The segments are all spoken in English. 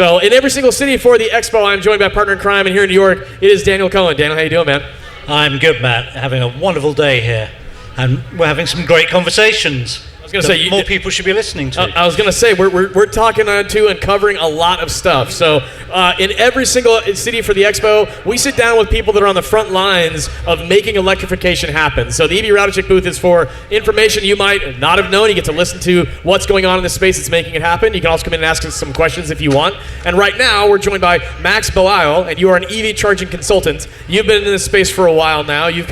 So in every single city for the Expo, I'm joined by partner in crime, and here in New York, it is Daniel Cohen. Daniel, how you doing, man? I'm good, Matt. Having a wonderful day here, and we're having some great conversations. I was going to say more people should be listening to. I was going to say we're talking to and covering a lot of stuff. So in every single city for the Expo, we sit down with people that are on the front lines of making electrification happen. So the EVRC booth is for information you might not have known. You get to listen to what's going on in the space that's making it happen. You can also come in and ask us some questions if you want. And right now we're joined by Max Bellile, and you are an EV charging consultant. You've been in this space for a while now. You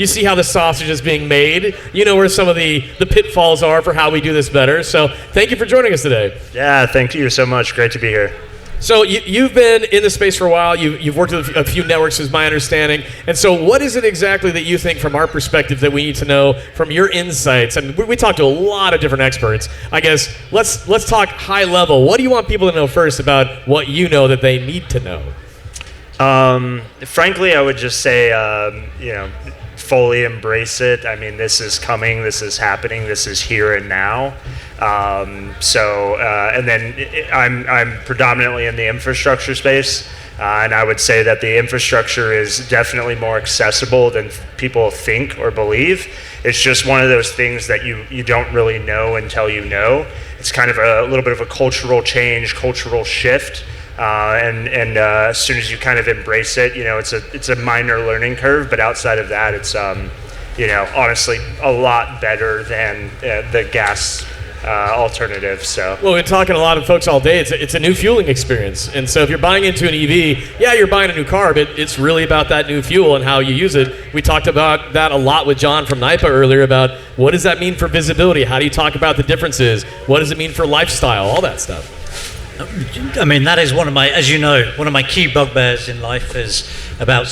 see how the sausage is being made. You know where some of the pitfalls are for how we do this better. So thank you for joining us today. Yeah, thank you so much. Great to be here. So you've been in the space for a while. You've worked with a few networks, is my understanding. And so what is it exactly that you think from our perspective that we need to know from your insights? And we talked to a lot of different experts. I guess let's talk high level. What do you want people to know first about what you know that they need to know? Frankly, I would just say, fully embrace it. I mean, this is coming, this is happening, this is here and now. And then I'm predominantly in the infrastructure space, and I would say that the infrastructure is definitely more accessible than people think or believe. It's just one of those things that you don't really know until you know. It's kind of a little bit of a cultural change, cultural shift. And as soon as you kind of embrace it, it's a minor learning curve, but outside of that, it's honestly a lot better than the gas alternative. So well, we're talking to a lot of folks all day. It's a new fueling experience, and so if you're buying into an EV, yeah, you're buying a new car, but it's really about that new fuel and how you use it. We talked about that a lot with John from NIPA earlier about what does that mean for visibility? How do you talk about the differences? What does it mean for lifestyle? All that stuff. I mean, that is one of my key bugbears in life is about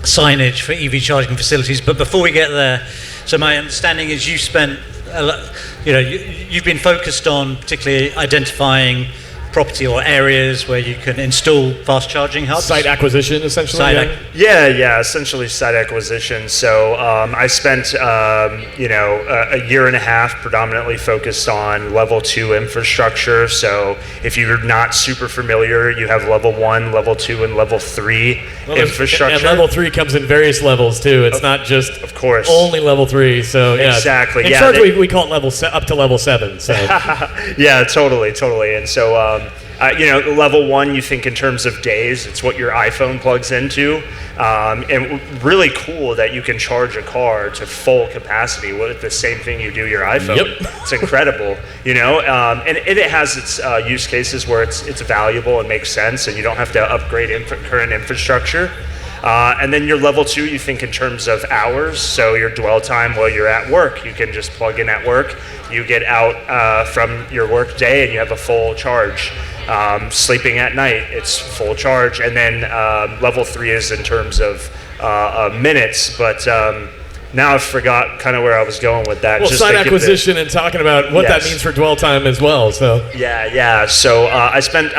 signage for EV charging facilities. But before we get there, so my understanding is you've been focused on particularly identifying property or areas where you can install fast charging hubs. Site acquisition, essentially. Essentially site acquisition. So I spent a year and a half predominantly focused on level 2 infrastructure. So if you're not super familiar, you have level 1, level 2, and level 3 infrastructure. And level 3 comes in various levels too. It's not just of course only level 3. So yeah, exactly. In Chargeway, we call it up to level 7. So yeah, totally. And so. Level 1, you think in terms of days. It's what your iPhone plugs into. And really cool that you can charge a car to full capacity with the same thing you do your iPhone. Yep. It's incredible, and it has its use cases where it's valuable and makes sense, and you don't have to upgrade current infrastructure. And then your level 2, you think in terms of hours. So your dwell time while you're at work, you can just plug in at work. You get out from your work day and you have a full charge. Sleeping at night, it's full charge. And then level 3 is in terms of minutes. But now I forgot kind of where I was going with that. Well, site acquisition and talking about what that means for dwell time as well. So yeah. So I spent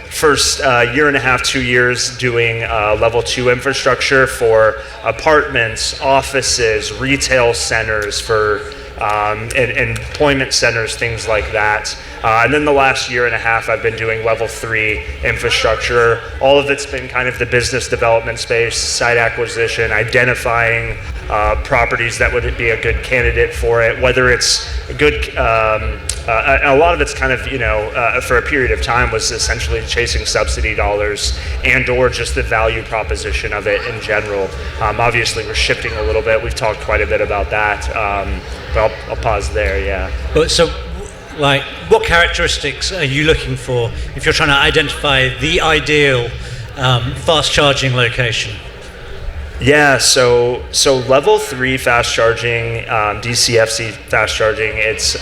first year and a half, 2 years doing level 2 infrastructure for apartments, offices, retail centers, for and employment centers, things like that. And then the last year and a half, I've been doing level 3 infrastructure. All of it's been kind of the business development space, site acquisition, identifying properties that would be a good candidate for it, whether it's a good, a lot of it's kind of, for a period of time was essentially chasing subsidy dollars and or just the value proposition of it in general. Obviously, we're shifting a little bit. We've talked quite a bit about that, but I'll pause there, yeah. So, what characteristics are you looking for if you're trying to identify the ideal fast charging location? Yeah, so level 3 fast charging, DCFC fast charging, it's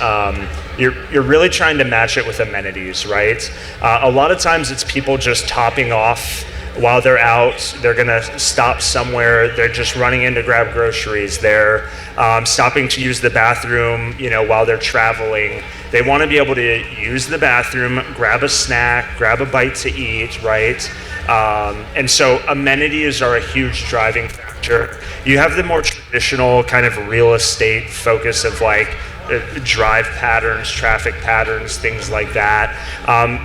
you're really trying to match it with amenities, right? A lot of times it's people just topping off while they're out. They're gonna stop somewhere. They're just running in to grab groceries. They're stopping to use the bathroom, while they're traveling. They want to be able to use the bathroom, grab a snack, grab a bite to eat, right? And so amenities are a huge driving factor. You have the more traditional kind of real estate focus of drive patterns, traffic patterns, things like that.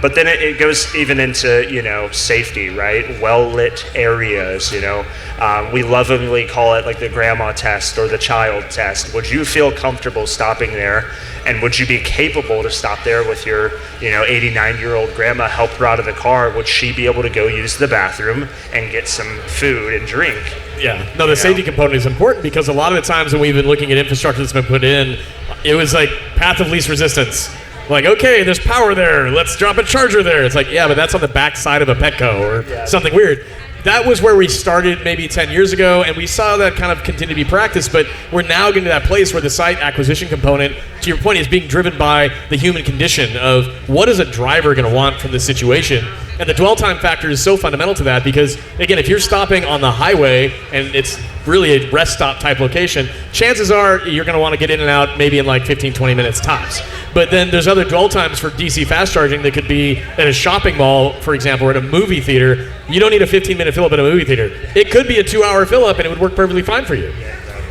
But then it goes even into, safety, right? Well-lit areas, we lovingly call it like the grandma test or the child test. Would you feel comfortable stopping there? And would you be capable to stop there with your, 89-year-old grandma, help her out of the car? Would she be able to go use the bathroom and get some food and drink? Yeah. No, the safety component is important because a lot of the times when we've been looking at infrastructure that's been put in, it was like path of least resistance. Like, okay, there's power there. Let's drop a charger there. It's like, yeah, but that's on the back side of a Petco or something weird. That was where we started maybe 10 years ago, and we saw that kind of continue to be practiced, but we're now getting to that place where the site acquisition component, to your point, is being driven by the human condition of what is a driver going to want from this situation. And the dwell time factor is so fundamental to that because, again, if you're stopping on the highway and it's really a rest stop type location, chances are you're going to want to get in and out maybe in like 15, 20 minutes tops. But then there's other dwell times for DC fast charging that could be at a shopping mall, for example, or at a movie theater. You don't need a 15-minute fill-up at a movie theater. It could be a 2-hour fill-up and it would work perfectly fine for you.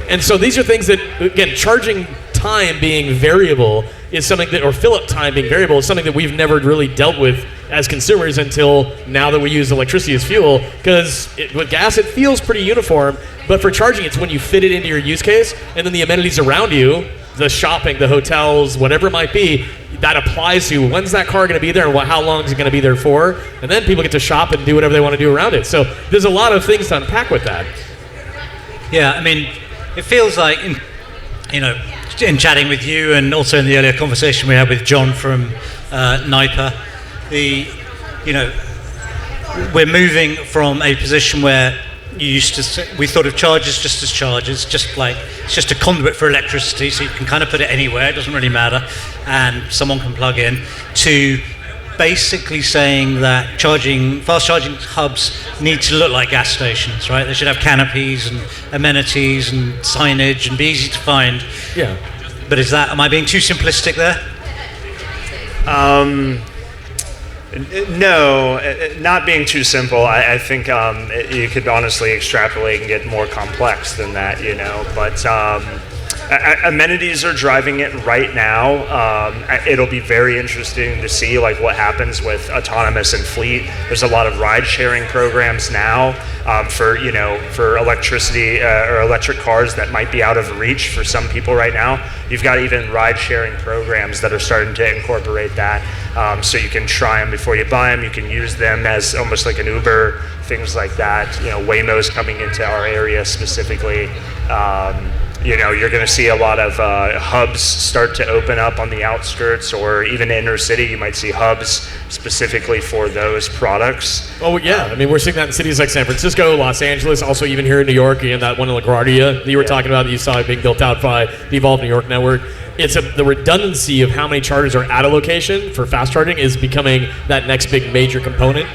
And so these are things that, again, charging time being variable is something that, or fill-up time being variable is something that we've never really dealt with as consumers until now that we use electricity as fuel. Because with gas, it feels pretty uniform, but for charging, it's when you fit it into your use case, and then the amenities around you, the shopping, the hotels, whatever it might be, that applies to when's that car going to be there and how long is it going to be there for, and then people get to shop and do whatever they want to do around it. So there's a lot of things to unpack with that. Yeah, I mean, it feels like, in chatting with you and also in the earlier conversation we had with John from NIPA, we're moving from a position where we thought of chargers just as chargers, it's just a conduit for electricity, so you can kind of put it anywhere, it doesn't really matter, and someone can plug in, to basically saying that fast charging hubs need to look like gas stations, right? They should have canopies and amenities and signage and be easy to find. Yeah. But am I being too simplistic there? No, not being too simple. I think you could honestly extrapolate and get more complex than that, But amenities are driving it right now. It'll be very interesting to see what happens with autonomous and fleet. There's a lot of ride-sharing programs now for electricity or electric cars that might be out of reach for some people right now. You've got even ride-sharing programs that are starting to incorporate that. So you can try them before you buy them. You can use them as almost like an Uber, things like that. Waymo's coming into our area specifically. You're going to see a lot of hubs start to open up on the outskirts or even inner city. You might see hubs specifically for those products. Oh, yeah. I mean, we're seeing that in cities like San Francisco, Los Angeles, also even here in New York, and that one in LaGuardia that you were talking about that you saw being built out by the Evolve New York network. It's the redundancy of how many chargers are at a location for fast charging is becoming that next big major component.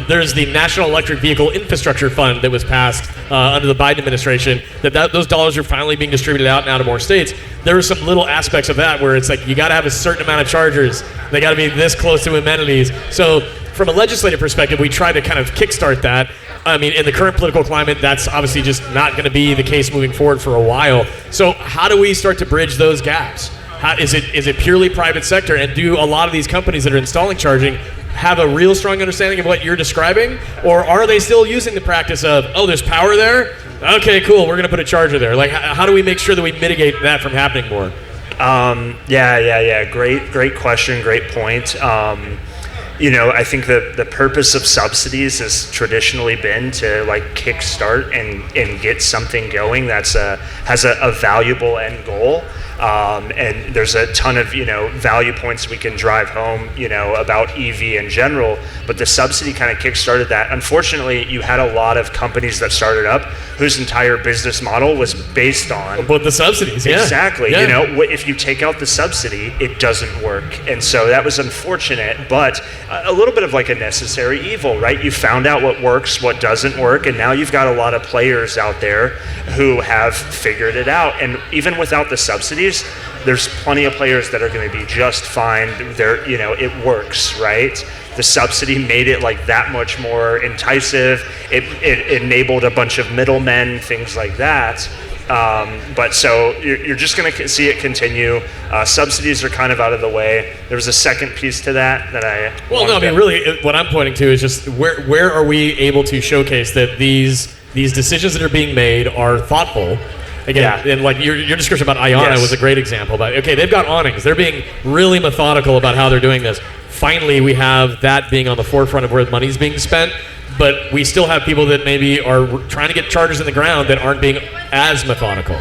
There's the National Electric Vehicle Infrastructure Fund that was passed under the Biden administration, those dollars are finally being distributed out now to more states. There are some little aspects of that where it's like you got to have a certain amount of chargers. They got to be this close to amenities. So from a legislative perspective, we try to kind of kickstart that. I mean, in the current political climate, that's obviously just not going to be the case moving forward for a while. So how do we start to bridge those gaps? Is it purely private sector? And do a lot of these companies that are installing charging have a real strong understanding of what you're describing? Or are they still using the practice of, oh, there's power there? Okay, cool, we're going to put a charger there. How do we make sure that we mitigate that from happening more? Yeah. Great question, great point. I think the purpose of subsidies has traditionally been to kickstart and get something going that's has a valuable end goal. And there's a ton of value points we can drive home about EV in general, but the subsidy kind of kickstarted that. Unfortunately, you had a lot of companies that started up whose entire business model was based on the subsidies. Yeah. Exactly. Yeah. If you take out the subsidy, it doesn't work, and so that was unfortunate, but a little bit of a necessary evil, right? You found out what works, what doesn't work, and now you've got a lot of players out there who have figured it out. And even without the subsidies, there's plenty of players that are going to be just fine. It works, right? The subsidy made it that much more enticing. It enabled a bunch of middlemen, things like that. But so you're just going to see it continue. Subsidies are kind of out of the way. There was a second piece to that I. Well, no, I mean, really, what I'm pointing to is just where are we able to showcase that these decisions that are being made are thoughtful. Again, and like your description about Iona was a great example. But okay, they've got awnings. They're being really methodical about how they're doing this. Finally, we have that being on the forefront of where the money's being spent. But we still have people that maybe are trying to get chargers in the ground that aren't being as methodical.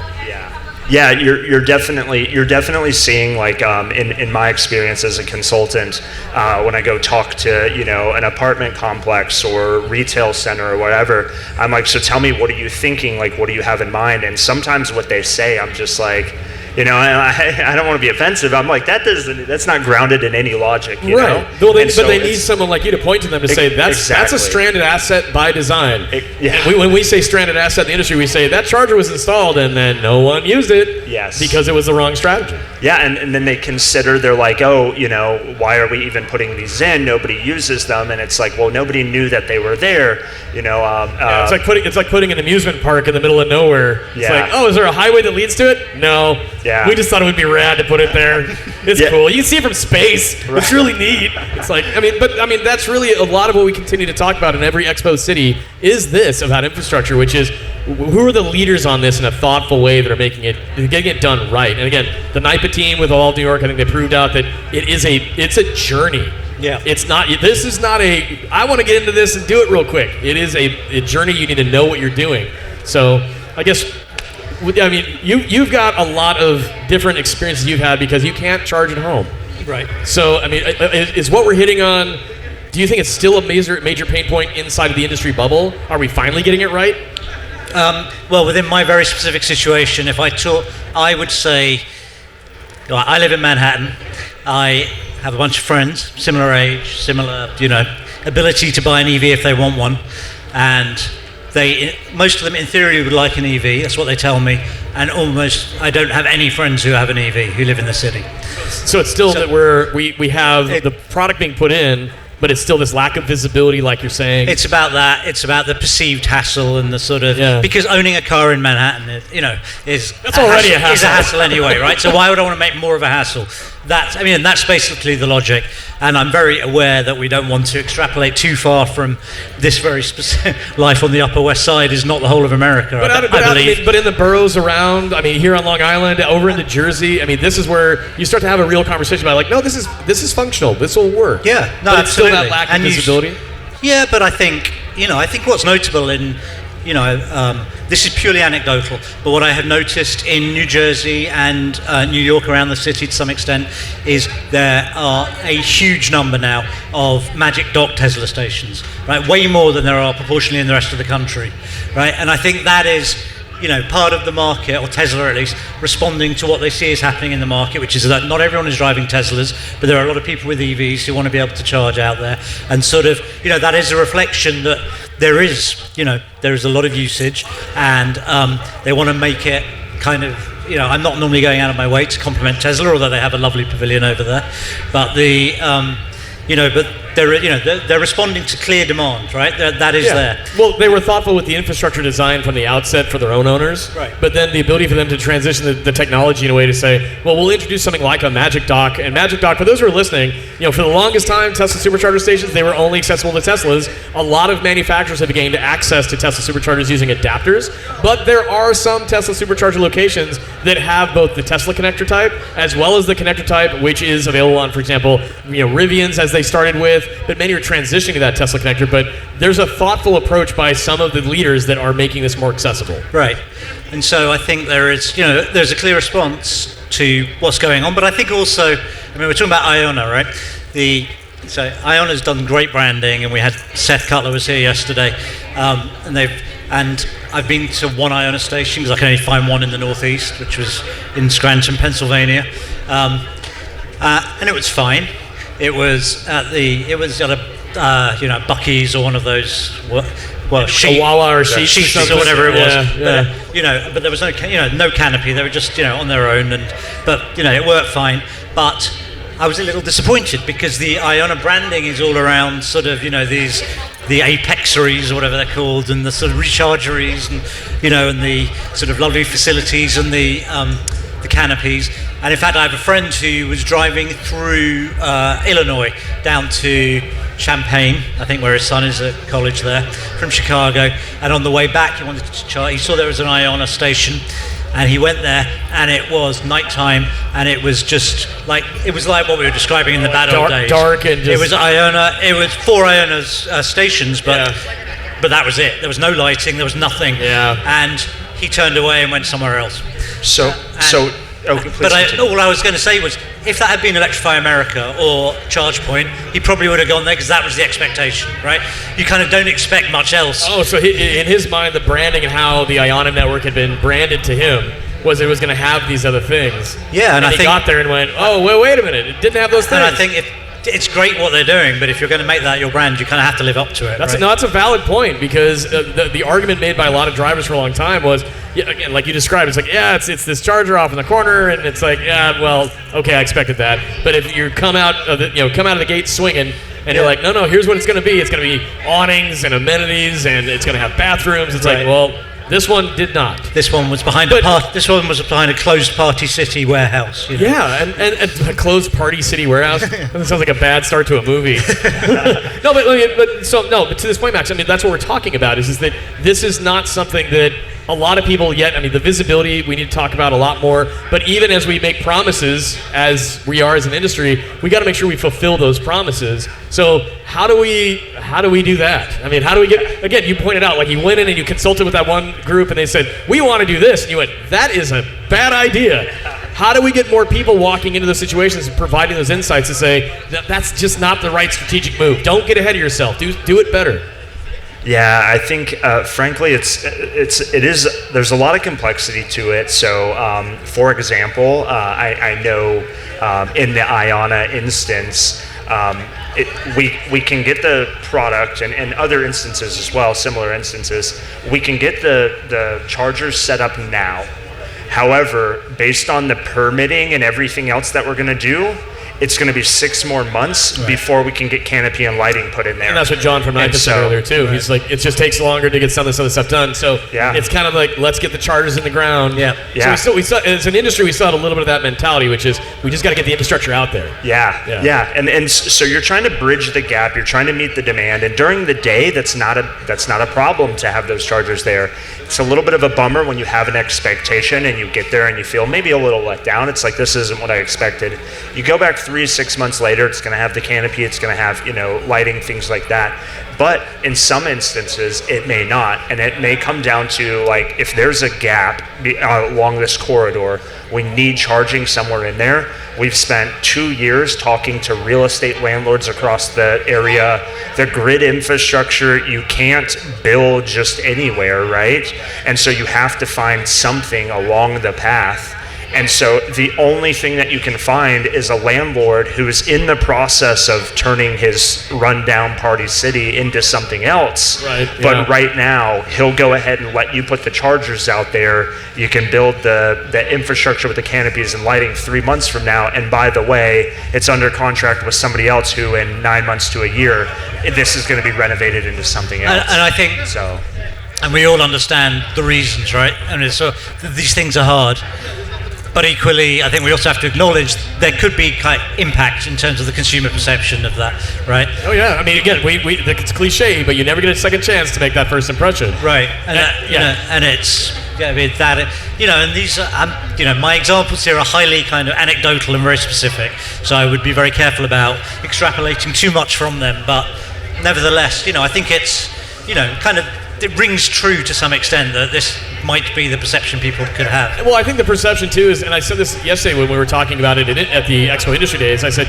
Yeah, you're definitely seeing, like, in my experience as a consultant, when I go talk to an apartment complex or retail center or whatever, I'm like, so tell me, what are you thinking? Like, what do you have in mind? And sometimes what they say, I'm just like, I don't want to be offensive. I'm like, that's not grounded in any logic, you know? Well, they need someone like you to point to them to say that's a stranded asset by design. When we say stranded asset in the industry, we say that charger was installed and then no one used it. Yes. Because it was the wrong strategy. Yeah, and then they consider, they're like, why are we even putting these in? Nobody uses them, and it's like, well, nobody knew that they were there. It's like putting an amusement park in the middle of nowhere. It's like, oh, is there a highway that leads to it? No. Yeah. We just thought it would be rad to put it there. It's cool. You can see it from space. Right. It's really neat. It's like, that's really a lot of what we continue to talk about in every Expo city is this about infrastructure, which is who are the leaders on this in a thoughtful way that are getting it done right. And again, the NIPA team with all of New York, I think they proved out that it's a journey. Yeah. This is not I want to get into this and do it real quick. It is a journey. You need to know what you're doing. So I guess, you've got a lot of different experiences you've had because you can't charge at home. Right. So, is what we're hitting on, do you think it's still a major pain point inside of the industry bubble? Are we finally getting it right? Well, within my very specific situation, I would say, I live in Manhattan. I have a bunch of friends, similar age, similar, ability to buy an EV if they want one. And most of them, in theory, would like an EV. That's what they tell me. And I don't have any friends who have an EV who live in the city. So it's still that we have the product being put in, but it's still this lack of visibility, like you're saying. It's about that. It's about the perceived hassle and the sort of because owning a car in Manhattan, is already a hassle. Is a hassle anyway, right? So why would I want to make more of a hassle? That's basically the logic. And I'm very aware that we don't want to extrapolate too far from this very specific life on the Upper West Side is not the whole of America. I believe. But in the boroughs around, here on Long Island, over into Jersey, this is where you start to have a real conversation about, like, no, this is functional. This will work. Yeah, no, but absolutely. It's still that lack of visibility. Yeah, but I think what's notable in, this is purely anecdotal, but what I have noticed in New Jersey and New York, around the city to some extent, is there are a huge number now of Magic Dock Tesla stations, right? Way more than there are proportionally in the rest of the country, right? And I think that is, part of the market, or Tesla at least, responding to what they see is happening in the market, which is that not everyone is driving Teslas, but there are a lot of people with EVs who want to be able to charge out there. And sort of, that is a reflection that there is a lot of usage, and they want to make it kind of, I'm not normally going out of my way to compliment Tesla, although they have a lovely pavilion over there, but but they're responding to clear demand, right? That is there. Well, they were thoughtful with the infrastructure design from the outset for their own owners, right? But then the ability for them to transition the technology in a way to say, well, we'll introduce something like a Magic Dock. And Magic Dock, for those who are listening, for the longest time, Tesla supercharger stations, they were only accessible to Teslas. A lot of manufacturers have gained access to Tesla superchargers using adapters, but there are some Tesla supercharger locations that have both the Tesla connector type as well as the connector type, which is available on, for example, Rivians, as they started with, but many are transitioning to that Tesla connector. But there's a thoughtful approach by some of the leaders that are making this more accessible. Right. And so I think there's a clear response to what's going on. But I think also, we're talking about Iona, right? So Iona's done great branding, and we had Seth Cutler was here yesterday, and I've been to one Iona station because I can only find one in the Northeast, which was in Scranton, Pennsylvania, and it was fine. It was at a Buc-ee's or one of those a Wawa or Sheetz or whatever it was. Yeah. But there was no canopy. They were just on their own, but it worked fine. But I was a little disappointed because the Iona branding is all around sort of, the apexeries or whatever they're called, and the sort of rechargeries, and and the sort of lovely facilities and the canopies. And in fact, I have a friend who was driving through Illinois down to Champaign, I think, where his son is at college there, from Chicago. And on the way back, he wanted to charge. He saw there was an Iona station, and he went there, and it was nighttime, and it was just like what we were describing in the bad old days. Dark and just... It was Iona. It was 4 Iona's stations, but that was it. There was no lighting. There was nothing. Yeah. And he turned away and went somewhere else. But all I was going to say was, if that had been Electrify America or ChargePoint, he probably would have gone there because that was the expectation, right? You kind of don't expect much else. Oh, so in his mind, the branding and how the Iona network had been branded to him was it was going to have these other things. Yeah, and I he think, got there and went, oh, wait a minute, it didn't have those things. And I think it's great what they're doing, but if you're going to make that your brand, you kind of have to live up to it. That's a valid point, because the argument made by a lot of drivers for a long time was, again, like you described, it's like, it's this charger off in the corner, and it's like, well, okay, I expected that. But if you come out of the gate swinging, and you're like, no, here's what it's going to be. It's going to be awnings and amenities, and it's going to have bathrooms. It's like, well, this one did not. This one was behind a closed Party City warehouse. Yeah, and a closed Party City warehouse. That sounds like a bad start to a movie. But to this point, Max, I mean, that's what we're talking about. Is that this is not something that a lot of people yet. I mean, the visibility we need to talk about a lot more. But even as we make promises, as we are as an industry, we got to make sure we fulfill those promises. So how do we do that? I mean, how do we get? Again, you pointed out, like, you went in and you consulted with that one group, and they said, we want to do this, and you went, that is a bad idea. How do we get more people walking into those situations and providing those insights to say that's just not the right strategic move? Don't get ahead of yourself. Do it better. Yeah, I think, frankly, it is. There's a lot of complexity to it. So, for example, I know in the Iona instance, we can get the product, and other instances as well, similar instances. We can get the chargers set up now. However, based on the permitting and everything else that we're going to do, it's going to be 6 more months before we can get canopy and lighting put in there. And that's what John from Nike said earlier too. He's like, it just takes longer to get some of this other stuff done. So it's kind of like, let's get the chargers in the ground. Yeah. So we still, as an industry, we still had a little bit of that mentality, which is we just got to get the infrastructure out there. Yeah. And so you're trying to bridge the gap. You're trying to meet the demand. And during the day, that's not a problem to have those chargers there. It's a little bit of a bummer when you have an expectation and you get there and you feel maybe a little let down. It's like, this isn't what I expected. You go back 3-6 months later, it's going to have the canopy, it's going to have, lighting, things like that. But in some instances, it may not. And it may come down to, like, if there's a gap along this corridor, we need charging somewhere in there. We've spent 2 years talking to real estate landlords across the area. The grid infrastructure, you can't build just anywhere, right? And so you have to find something along the path. And so the only thing that you can find is a landlord who is in the process of turning his rundown Party City into something else. But right now, he'll go ahead and let you put the chargers out there. You can build the infrastructure with the canopies and lighting 3 months from now. And by the way, it's under contract with somebody else who in 9 months to a year, this is going to be renovated into something else. And I think so. And we all understand the reasons, right? And so these things are hard. But equally, I think we also have to acknowledge there could be kind of impact in terms of the consumer perception of that, right? Oh yeah, I mean, again, it's cliche, but you never get a second chance to make that first impression, right? And it's and these are, my examples here are highly kind of anecdotal and very specific, so I would be very careful about extrapolating too much from them. But nevertheless, I think it's, it rings true to some extent that this might be the perception people could have. Well, I think the perception too is, and I said this yesterday when we were talking about it at the Expo Industry Days, I said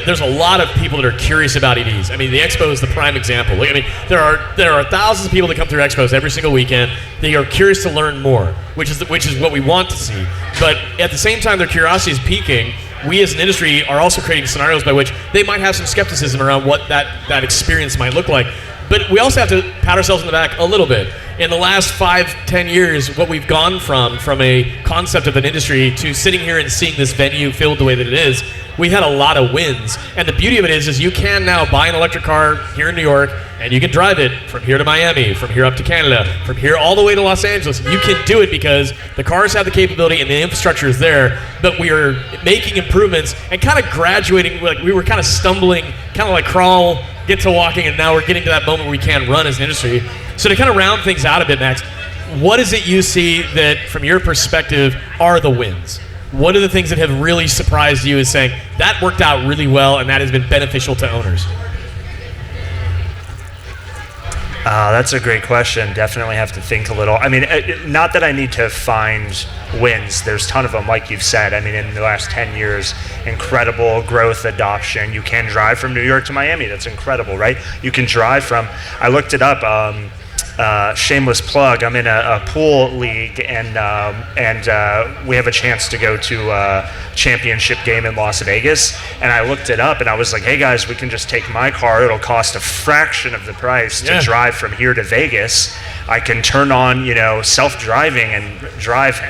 there's a lot of people that are curious about EVs. I mean, the Expo is the prime example. I mean, there are thousands of people that come through Expos every single weekend. They are curious to learn more, which is what we want to see. But at the same time, their curiosity is piquing. We as an industry are also creating scenarios by which they might have some skepticism around what that experience might look like. But we also have to pat ourselves on the back a little bit. In the last 5-10 years, what we've gone from a concept of an industry to sitting here and seeing this venue filled the way that it is, we had a lot of wins. And the beauty of it is you can now buy an electric car here in New York, and you can drive it from here to Miami, from here up to Canada, from here all the way to Los Angeles. You can do it because the cars have the capability and the infrastructure is there, but we are making improvements and kind of graduating. Like we were kind of stumbling, kind of like crawl, get to walking, and now we're getting to that moment where we can run as an industry. So to kind of round things out a bit, Max, what is it you see that, from your perspective, are the wins? What are the things that have really surprised you as saying, that worked out really well and that has been beneficial to owners? That's a great question. Definitely have to think a little. I mean, not that I need to find wins. There's a ton of them, like you've said. I mean, in the last 10 years, incredible growth, adoption. You can drive from New York to Miami. That's incredible, right? You can drive from, I looked it up, shameless plug, I'm in a pool league, and we have a chance to go to a championship game in Las Vegas, and I looked it up and I was like, hey guys, we can just take my car, it'll cost a fraction of the price to drive from here to Vegas. I can turn on, self-driving and drive,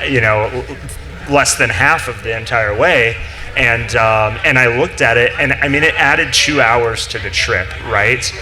less than half of the entire way. And I looked at it, and I mean, it added 2 hours to the trip, right?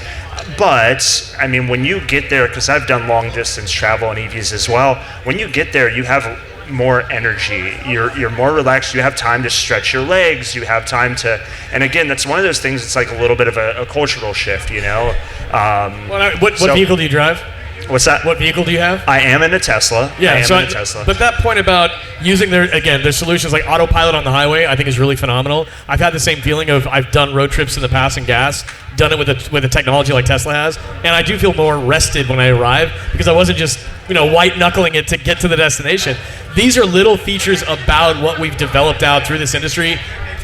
But, I mean, when you get there, because I've done long distance travel on EVs as well, when you get there, you have more energy. You're more relaxed. You have time to stretch your legs. You have time to, and again, that's one of those things, it's like a little bit of a cultural shift, What vehicle do you drive? What's that? What vehicle do you have? I am in a Tesla. Yeah, I am in a Tesla. But that point about using their solutions like autopilot on the highway, I think is really phenomenal. I've had the same feeling of I've done road trips in the past in gas, done it with a technology like Tesla has, and I do feel more rested when I arrive because I wasn't just white knuckling it to get to the destination. These are little features about what we've developed out through this industry.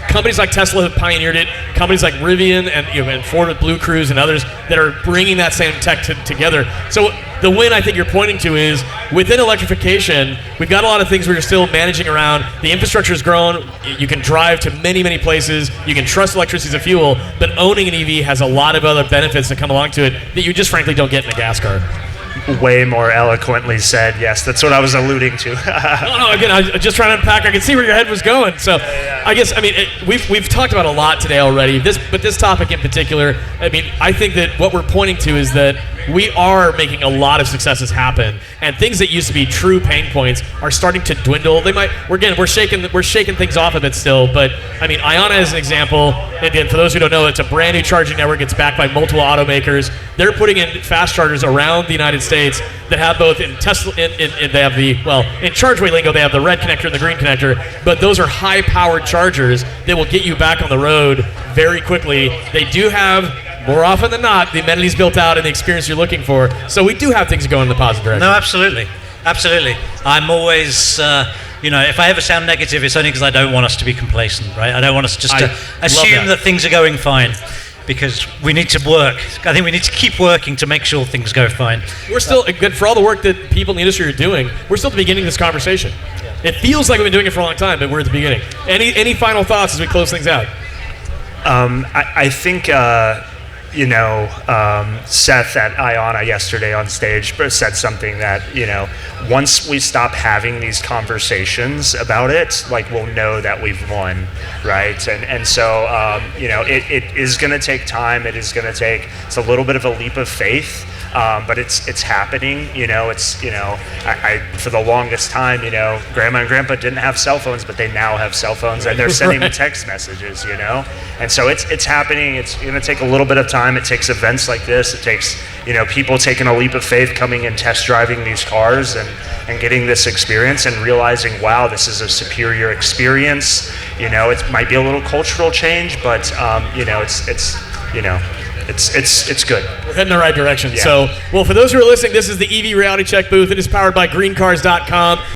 Companies like Tesla have pioneered it. Companies like Rivian and Ford with Blue Cruise and others that are bringing that same tech together. So the win I think you're pointing to is within electrification, we've got a lot of things where you're still managing around. The infrastructure has grown. You can drive to many, many places. You can trust electricity as a fuel, but owning an EV has a lot of other benefits that come along to it that you just frankly don't get in a gas car. Way more eloquently said. Yes, that's what I was alluding to. Again, I was just trying to unpack. I could see where your head was going. So, I guess, we've talked about a lot today already. But this topic in particular, I think that what we're pointing to is that we are making a lot of successes happen, and things that used to be true pain points are starting to dwindle. We're shaking things off a bit still. But Iona is an example. And for those who don't know, it's a brand new charging network. It's backed by multiple automakers. They're putting in fast chargers around the United States that have both in Tesla, they have in Chargeway lingo, they have the red connector and the green connector, but those are high-powered chargers that will get you back on the road very quickly. They do have, more often than not, the amenities built out and the experience you're looking for. So we do have things going in the positive direction. No, absolutely. I'm always, if I ever sound negative, it's only because I don't want us to be complacent, right? I don't want us just to assume that things are going fine. Because we need to work. I think we need to keep working to make sure things go fine. We're still good for all the work that people in the industry are doing. We're still at the beginning of this conversation. Yeah. It feels like we've been doing it for a long time, but we're at the beginning. Any final thoughts as we close things out? I think Seth at Iona yesterday on stage said something that once we stop having these conversations about it, we'll know that we've won, right? And so it is going to take time. It's a little bit of a leap of faith. But it's happening. I for the longest time, Grandma and Grandpa didn't have cell phones, but they now have cell phones, and they're sending me text messages. And so it's happening. It's going to take a little bit of time. It takes events like this. It takes people taking a leap of faith, coming and test driving these cars and getting this experience and realizing, wow, this is a superior experience. It might be a little cultural change, but it's good. We're heading in the right direction. Yeah. So, for those who are listening, this is the EV Reality Check booth. It is powered by greencars.com.